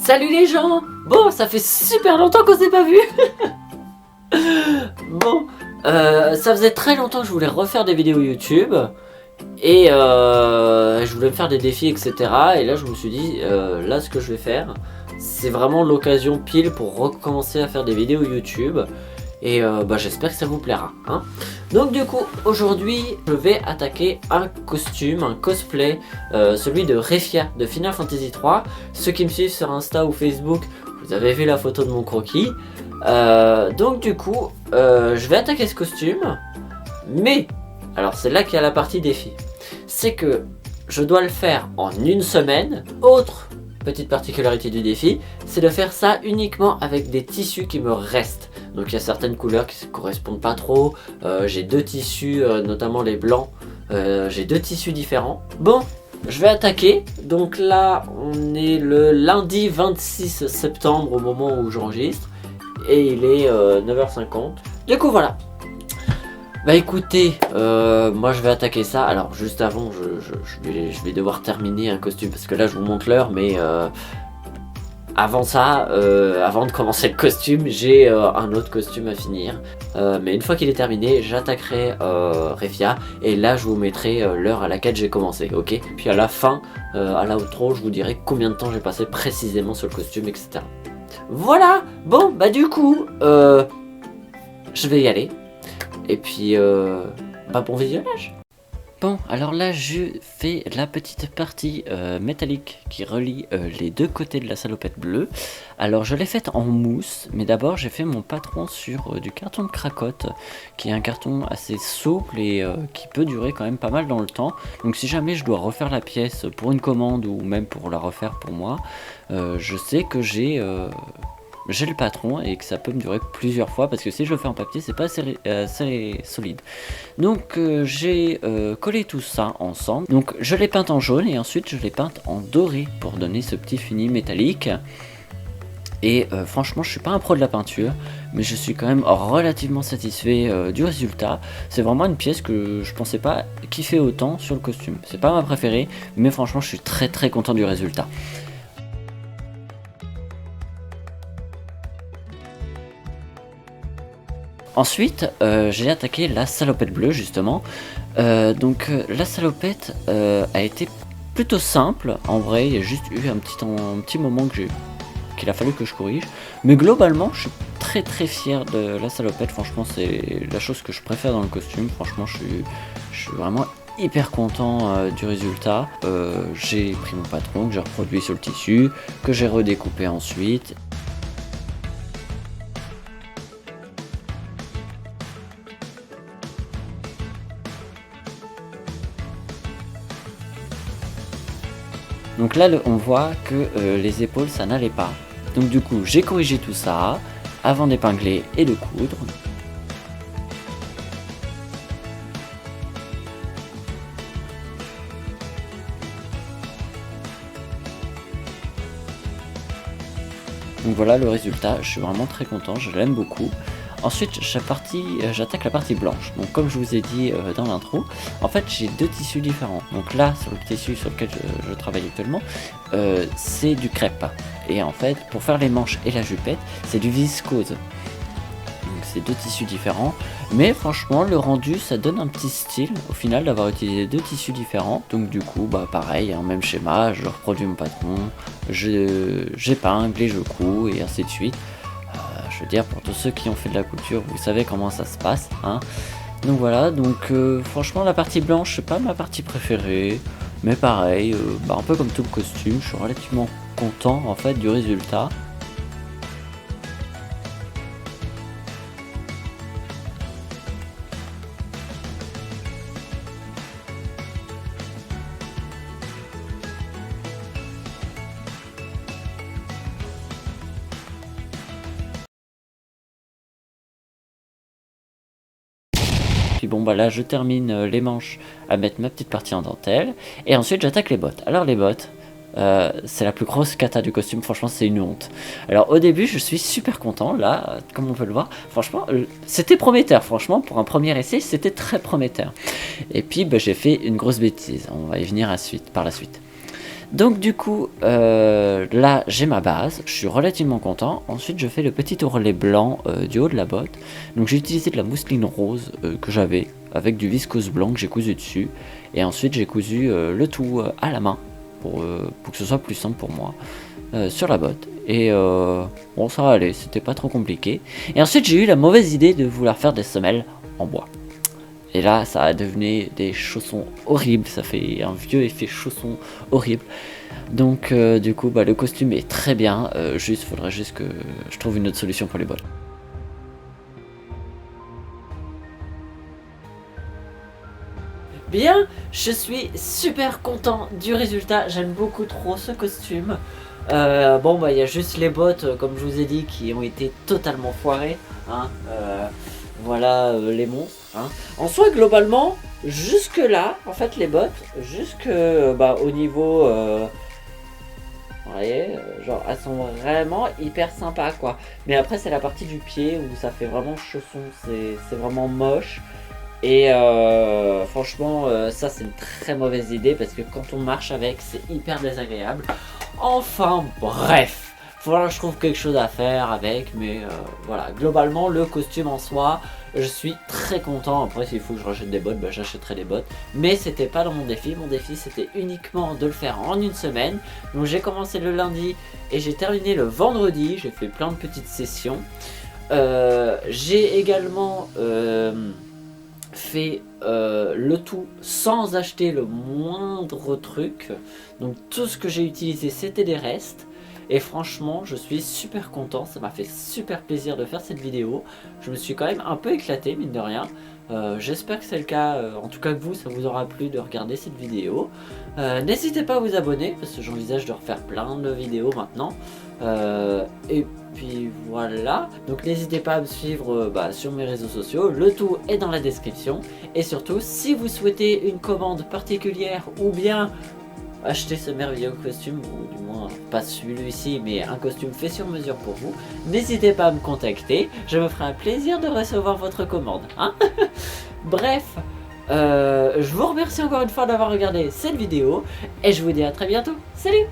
Salut les gens! Bon, ça fait super longtemps qu'on s'est pas vu. Bon, ça faisait très longtemps que je voulais refaire des vidéos YouTube. Et je voulais me faire des défis, etc. Et là je me suis dit, là ce que je vais faire, c'est vraiment l'occasion pile pour recommencer à faire des vidéos YouTube. Et j'espère que ça vous plaira, hein. Donc du coup, aujourd'hui, je vais attaquer un costume, un cosplay, celui de Refia de Final Fantasy 3. Ceux qui me suivent sur Insta ou Facebook, vous avez vu la photo de mon croquis. Donc du coup, je vais attaquer ce costume. Mais, alors c'est là qu'il y a la partie défi. C'est que je dois le faire en une semaine. Autre petite particularité du défi, c'est de faire ça uniquement avec des tissus qui me restent. Donc il y a certaines couleurs qui ne correspondent pas trop. J'ai deux tissus, notamment les blancs. J'ai deux tissus différents. Bon, je vais attaquer. Donc là, on est le lundi 26 septembre au moment où j'enregistre. Et il est 9h50. Du coup, voilà. Bah écoutez, moi je vais attaquer ça. Alors juste avant, je vais devoir terminer un costume parce que là je vous montre l'heure, mais avant ça, avant de commencer le costume, j'ai un autre costume à finir. Mais une fois qu'il est terminé, j'attaquerai Refia et là je vous mettrai l'heure à laquelle j'ai commencé, ok? Puis à la fin, à l'outro, je vous dirai combien de temps j'ai passé précisément sur le costume, etc. Voilà. Bon, bah du coup, je vais y aller. Et puis, bon visionnage. Bon, alors là, je fais la petite partie métallique qui relie les deux côtés de la salopette bleue. Alors, je l'ai faite en mousse, mais d'abord, j'ai fait mon patron sur du carton de cracotte, qui est un carton assez souple et qui peut durer quand même pas mal dans le temps. Donc, si jamais je dois refaire la pièce pour une commande ou même pour la refaire pour moi, je sais que j'ai le patron et que ça peut me durer plusieurs fois parce que si je le fais en papier c'est pas assez solide. Donc j'ai collé tout ça ensemble. Donc je l'ai peinte en jaune et ensuite je l'ai peinte en doré pour donner ce petit fini métallique. Et franchement je suis pas un pro de la peinture, mais je suis quand même relativement satisfait du résultat. C'est vraiment une pièce que je pensais pas kiffer autant sur le costume. C'est pas ma préférée, mais franchement je suis très content du résultat. Ensuite, j'ai attaqué la salopette bleue justement. La salopette a été plutôt simple. En vrai, il y a juste eu un petit moment qu'il a fallu que je corrige. Mais globalement, je suis très fier de la salopette. Franchement, c'est la chose que je préfère dans le costume. Franchement, je suis vraiment hyper content du résultat. J'ai pris mon patron que j'ai reproduit sur le tissu, que j'ai redécoupé ensuite. Donc là, on voit que les épaules, ça n'allait pas. Donc du coup, j'ai corrigé tout ça avant d'épingler et de coudre. Donc voilà le résultat, je suis vraiment très content, je l'aime beaucoup. Ensuite, j'attaque la partie blanche. Donc comme je vous ai dit dans l'intro, en fait j'ai deux tissus différents. Donc là, sur le tissu sur lequel je travaille actuellement, c'est du crêpe. Et en fait, pour faire les manches et la jupette, c'est du viscose. Donc c'est deux tissus différents. Mais franchement, le rendu, ça donne un petit style au final d'avoir utilisé deux tissus différents. Donc du coup, pareil, hein, même schéma, je reproduis mon patron, j'épingle et je couds et ainsi de suite. Je veux dire, pour tous ceux qui ont fait de la couture, vous savez comment ça se passe, hein. Donc voilà, franchement la partie blanche c'est pas ma partie préférée, mais pareil, un peu comme tout le costume, je suis relativement content en fait du résultat. Puis bon là je termine les manches à mettre ma petite partie en dentelle. Et ensuite j'attaque les bottes. Alors les bottes, c'est la plus grosse cata du costume, franchement c'est une honte. Alors au début je suis super content, là, comme on peut le voir. Franchement, c'était prometteur, franchement, pour un premier essai, c'était très prometteur. Et puis j'ai fait une grosse bêtise, on va y venir par la suite. Donc du coup, là j'ai ma base, je suis relativement content. Ensuite je fais le petit ourlet blanc du haut de la botte. Donc j'ai utilisé de la mousseline rose que j'avais, avec du viscose blanc que j'ai cousu dessus. Et ensuite j'ai cousu le tout à la main, pour que ce soit plus simple pour moi, sur la botte. Et bon, ça allait, c'était pas trop compliqué. Et ensuite j'ai eu la mauvaise idée de vouloir faire des semelles en bois. Et là, ça a devenu des chaussons horribles, ça fait un vieux effet chausson horrible. Donc du coup, bah, le costume est très bien, faudrait juste que je trouve une autre solution pour les bottes. Bien, je suis super content du résultat, j'aime beaucoup trop ce costume. Bon bah il y a juste les bottes, comme je vous ai dit, qui ont été totalement foirées, hein. Voilà les monstres, hein. En soi globalement, jusque là, en fait les bottes, jusque bah, au niveau... vous voyez, genre elles sont vraiment hyper sympas quoi. Mais après c'est la partie du pied où ça fait vraiment chausson, c'est vraiment moche. Et franchement ça c'est une très mauvaise idée parce que quand on marche avec c'est hyper désagréable. Enfin bref, voilà, je trouve quelque chose à faire avec, mais voilà, globalement le costume en soi, je suis très content. Après s'il faut que je rachète des bottes, bah, j'achèterai des bottes. Mais c'était pas dans mon défi c'était uniquement de le faire en une semaine. Donc j'ai commencé le lundi et j'ai terminé le vendredi, j'ai fait plein de petites sessions. J'ai également... fait le tout sans acheter le moindre truc. Donc tout ce que j'ai utilisé c'était des restes. Et franchement je suis super content, ça m'a fait super plaisir de faire cette vidéo. Je me suis quand même un peu éclaté mine de rien. J'espère que c'est le cas, en tout cas que vous, ça vous aura plu de regarder cette vidéo. N'hésitez pas à vous abonner parce que j'envisage de refaire plein de vidéos maintenant. Et puis voilà, donc n'hésitez pas à me suivre sur mes réseaux sociaux, le tout est dans la description. Et surtout, si vous souhaitez une commande particulière ou bien acheter ce merveilleux costume, ou du moins pas celui-ci mais un costume fait sur mesure pour vous, n'hésitez pas à me contacter, je me ferai un plaisir de recevoir votre commande, hein. Bref, je vous remercie encore une fois d'avoir regardé cette vidéo et je vous dis à très bientôt, salut.